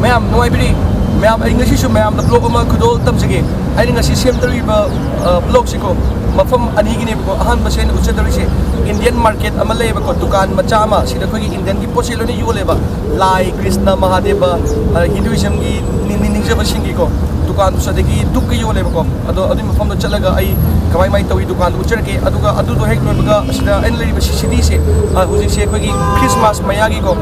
Ma'am, no I believe. Ma'am, I ngasi siya ma'am, na blog ama kudol tam sige. Ay ngasi siyem dari ba blog siko. Mafam ani gini ko ahan ba siya usa dari siya. Indian market ama leba ko dukan Machei Amada sida ko Indian gi posilo ni yule ba. Lai Krishna Mahadeva Hinduism gi ninja ba singi ko. Dukan sa degi duk gi yule ba ko. Ado mafam do chalaga ay kamay may tawi dukan ucer ke aduga adu do hek no ba sida en lari ba city se. Hujik siya ko gi Christmas mayagi ko.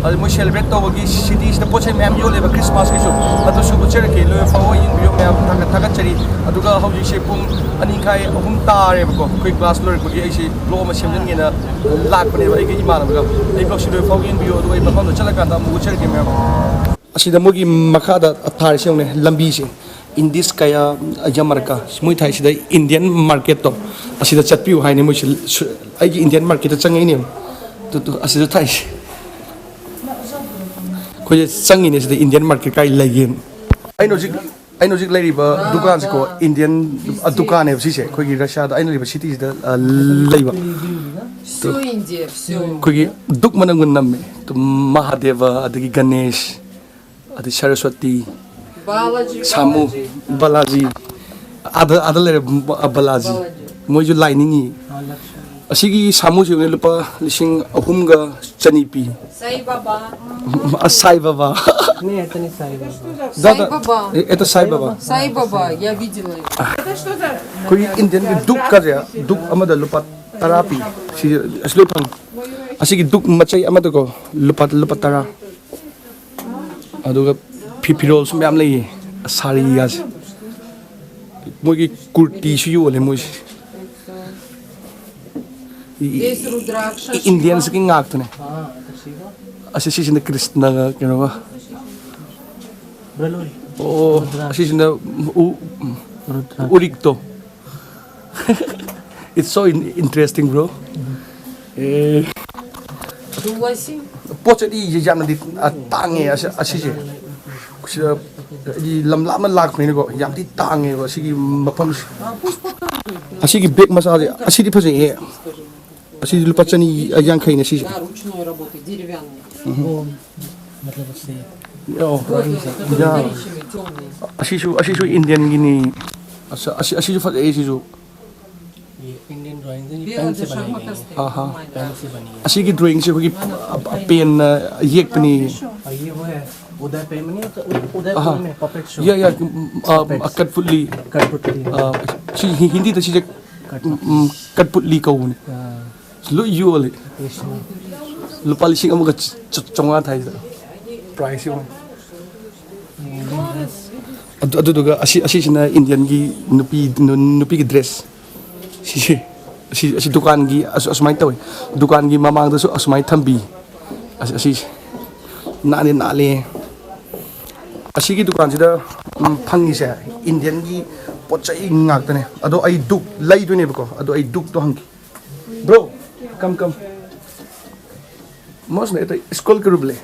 Mo celebrate to gi city is the poche ma'am yole ba Christmas ki so adu su ucer ke lo fa in bio ma'am thagat chari aduga hojik se pung ani khai ahum tare ba ko koi class lor ko gi ai se lo ma semjan gi na lak pa ne ba ai gi imana ba ai blog si lo fa in bio do ai ba kon chala kan da mo ucer ke ma'am asida mo gi makhada athar se ne lambi se in this kaya jamarka moi thai sida Indian market to asida chatpiu hai ne mo ai gi Indian market ta changai ne tu asida thai ko changi ne sida Indian market kai lagin I know jik lady ba dukan ko Indian dukan hai si se ko gi Russia da I know ba city da laiba Все Индия, все. ko gi duk manangun namme to Mahadeva adagi Ganesh adi Saraswati Баладжи. Samu Balaji ada le Balaji mo ju lining asigi samu se lupa lising ahumga chanipi Sai Баба. Sai Baba Не, это не сайва. Sai Баба. это Sai Baba Sai Баба, я видела его. koi Indian duk ka ya duk amada lupa tarapi si aslupang asigi Duk Machei Amada ko lupa tara aduga pipirol sum yam lei sari yas mogi kurti su yo le mogi Здесь Рудракша. Indians ki ngak to ne asisi na Krishna ka no ba Бралой. oh asisi na Рудра. urikto it's so interesting bro Дуласи. poche di jam na di tange asisi sida di lamla man lak ne ko yam di tange ko sigi mapam asigi big massage asigi phaje e asigi lupa chani yang khai ne si Да, ручной работы, деревянный. मतलब उससे oh Который yeah коричневый, темный. asisi Indian gini asisi phaje e si jo ये Indian drawing है, ये Белая pen से душа बनाई गई है। Махасты. Aha. Pen से बनी है। asigi drawing se ko pen yek pani और ये वो है उदय पे में नहीं तो उदयपुर में puppet show yeah yeah katputli कठपुतली si hindi ta si katputli ko ne lu yu le lupa lising amuga chonga thai price yo aduga asi sina Indian gi nupi gi dress si dukan gi asmai taw dukan gi mamang da so asmai thambi asi na le asi gi dukan sida phangi se Indian gi pochai ngak tane ado ai duk lai do ne ko ado ai duk to hangi bro come можно это сколько рублей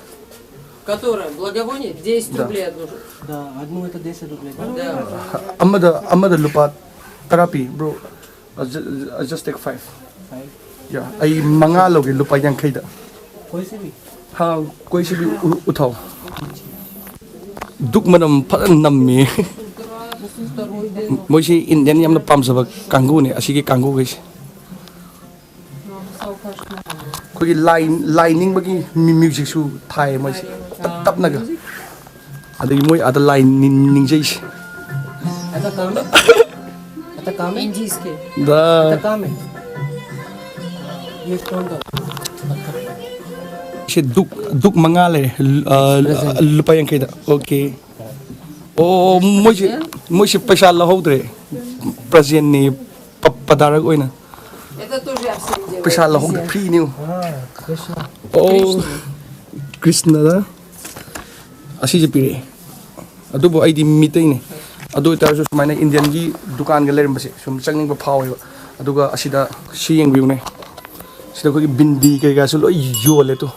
Которая благовоние 10 Да. рублей одну. да одну это 10 рублей Да. amada lupa therapy bro I just take 5 yeah ai mangalo gi lupa yang khaida कोई से भी ha koi si bi uthau duk manam phan nammi Второй день. moi si Indian yam na pamsaba kanggu ne asigi kanggu gi ko gi lining bagi music su thai moi si tap naga adagi moi ada lining jai это काम है это काम है Индийский. da это काम है ये कौन का si duk mangale lupa yang khaida okay oh moi si paisa la hodre present ni padarak oina Это тоже я всем делаю. paisa la hod free ni हाँ Krishna oh Krishna da asi je pire adubo ai di meeting ni adu ta so sumaina Indian gi dukan ga lerim base sum changning ba phaw aduga asida si yang view ne sida ko gi bindi kai ga so loi yole to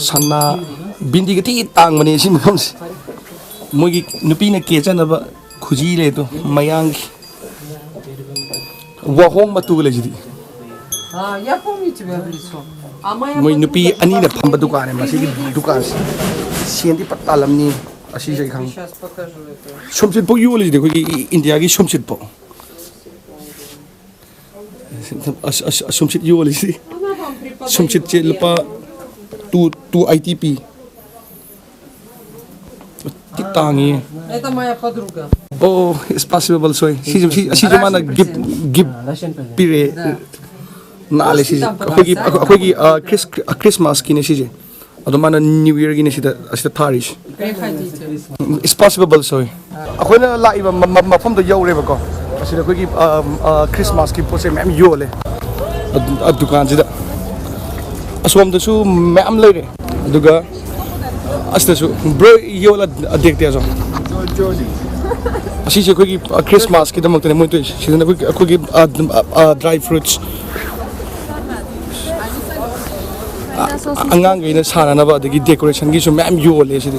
sana bindi ga ti tang mane si mom moi gi nupi na ke chana ba khuji le to mayang wa hong matu le ji А, я помню тебя в лицо. А моя moi подруга nupi ani na phamba dukan ne ma si dukan Сенди патталамни аси жай ханг. Сейчас покажу это. Шомчит по юли де коги Индия ги шомчит по. Шомчит юли си. Она вам преподает. Шомчит че лупа 2 ITP. Титанги. Это моя подруга. Oh, it's possible so. Si mana give Russian pa. pire na ale si. Akogi Christmas kini si. Ado mana New Year gini sida Tarish. Приходите. It's possible so. Ako na laiba mafam do yaw reba ko. Kasi akogi Christmas ki po se ma'am yole. Ad dukan sida. Aswam da su ma'am lere. Aduga asta su bro yola dekte aso. Asi je akogi Christmas ki damang tane mo to si na akogi dry fruits. Angang gina sana na ba dagi decoration gi so ma'am yole si.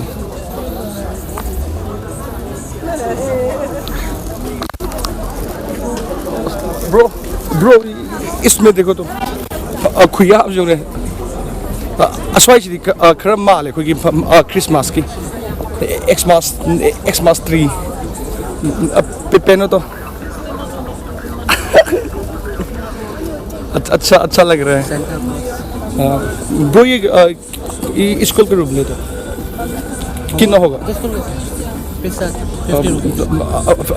Bro इसमें देखो तो खुया जो ने असवाई जी खरम माल है कोई Christmas की एक्समास 3 पेनो तो अच्छा लग रहा है ब्रो ये स्कूल के रूम ले तो कितना होगा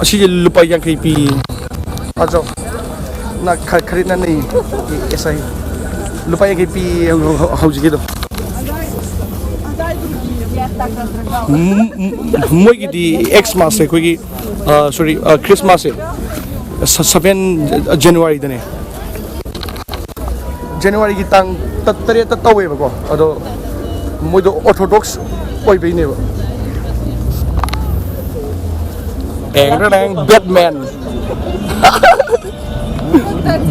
अच्छी लुपा yang kay pi अच्छा ना खरीदना नहीं ऐसा ही लुपा yang kay pi हाउस के तो मोई की दी एक्समास है कोई सॉरी क्रिसमस है 7 जनवरी दने जनवरी की तंग तत्तरे तत्तवे बको अदो मोई दो ऑर्थोडॉक्स ओई बेने बा एंग बैटमैन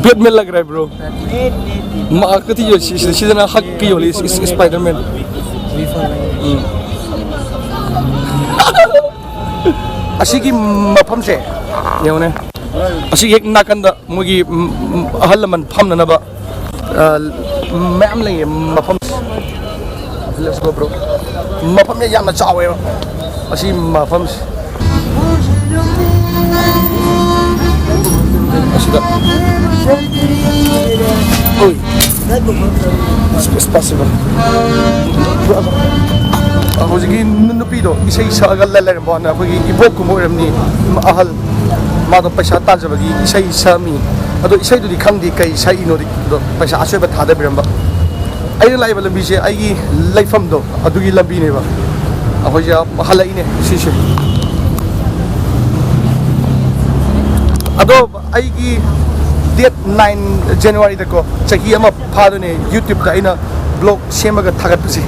बैटमैन लग रहा है ब्रो माँ कती जो सीजन हक की होली स्पाइडरमैन अशी की मफम से ये उन्हें अशी एक नाकंदा मुगी अहल मन फम न नबा मैम लेंगे मफम let's go bro मफम ये याम न चावे अशी मफम Oi, it's possible. Hojiki nupido isai sagal lalar bana kogi ibok kumoram ni ahal mado paisa tajabagi isai sami ado isai du dikhangdi kai sai no di paisa aseba thada biramba ai lai ba lambi se ai laifam do adugi lambi ne ba ahoja halai ne sise ado ai gi date 9 January dako chahi ama phado ne YouTube da ina blog semaga thagat pasi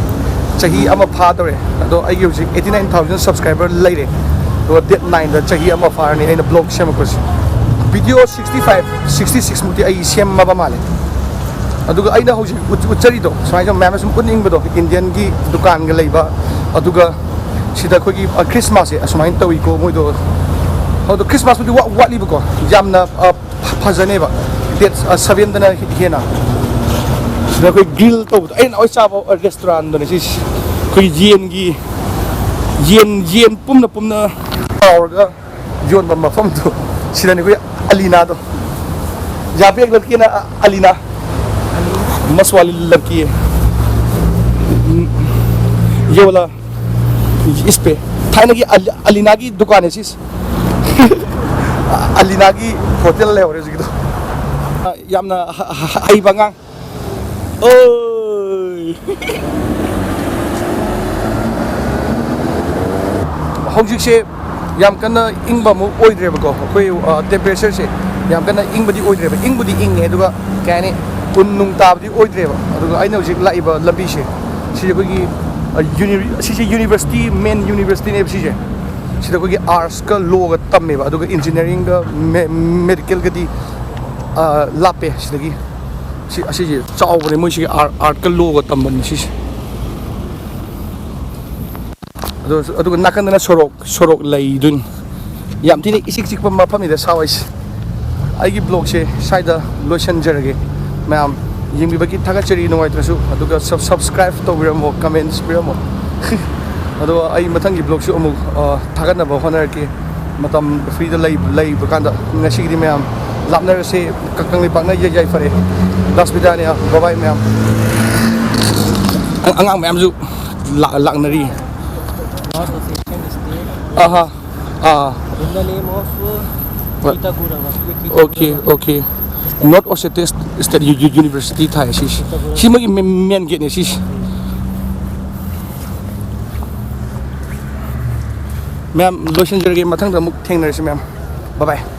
chahi ama phado re ado ai gi 89,000 subscriber laire do date 9 da chahi ama phar ne ina blog semaga pasi video 66 muti ai sem ma ba male aduga aina hoji uchari do sai jo mama sum puning bodo Indian gi dukan ga leiba aduga sida khoi gi Christmas e asmain tawi ko moi do ado Christmas muti what li ko jamna फजने बा date 7 दना हेना सिदा कोई grill तो आई ना चाबो restaurant दने सिस कोई येन पुमना पावरगा zone बा मफम तो सिदा ने कोई अलीना तो या पे एक लड़की ना अलीना मसवाली लड़की है ये वाला इस पे थाने की अलीना की दुकान है सिस अलीना की होटल ले और जिगदो यामना हाई बंगा ओय हौजिक से याम कना इंगबा मु ओइद्रे बको कोई टेम्परेचर से याम कना इंगबदी ओइद्रे बा इंगबदी इंगे दुगा काने उन नुंग ताबदी ओइद्रे बा दुगा आइना हौजिक लाइबा लंबी से सिजे कोगी यूनिवर्सिटी मेन यूनिवर्सिटी ने सिजे सिदा कोगी आर्ट्स का लॉ का तमेबा अदुगा इंजीनियरिंग का मेडिकल का दी लापे सिदगी सि असि चावबने मोइ आर्ट का लॉ का तमबन सि अदुगा नाकंदना सोरोक लैदुन याम थिने इसिक चिकपा मफमनिदा सावाइस आइगी ब्लॉग से Saida lotion जरगे ma'am यिंगबिबकी थागाचरी नोंगाइत्रसु अदुगा subscribe तोबिरमो comments बिरमो ꯑꯗꯣ ꯑꯩ ꯃꯊꯪꯒꯤ ꯕ꯭ꯂꯣꯛꯁꯨ ꯑꯃꯨꯛ ꯊꯥꯒꯠꯅꯕ ꯍꯣꯠꯅꯔꯛꯀꯦ ꯃꯇꯝ ꯐ꯭ꯔꯤꯗ ꯂꯩꯕ ꯀꯥꯟꯗ ꯉꯁꯤꯒꯤꯗꯤ ꯃꯌꯥꯝ ꯂꯥꯞꯅꯔꯁꯦ ꯀꯪꯂꯩꯄꯥꯛꯅ ꯌꯥꯏꯐꯔꯦ ꯗꯥꯁꯕꯤꯗꯥꯅꯤꯌꯥ ꯕꯕꯥꯏ ꯃꯌꯥꯝ ꯑꯉꯥꯡ ꯃꯌꯥꯝꯁꯨ ꯂꯥꯛꯅꯔꯤ North Association State. ꯑꯍꯥ In the name of What? Kitagura. Okay, okay. North Ossetia State University Thai si magi main gate ni sis. Ma'am, lotion jerge mathang da muk thengnar si ma'am. Bye bye.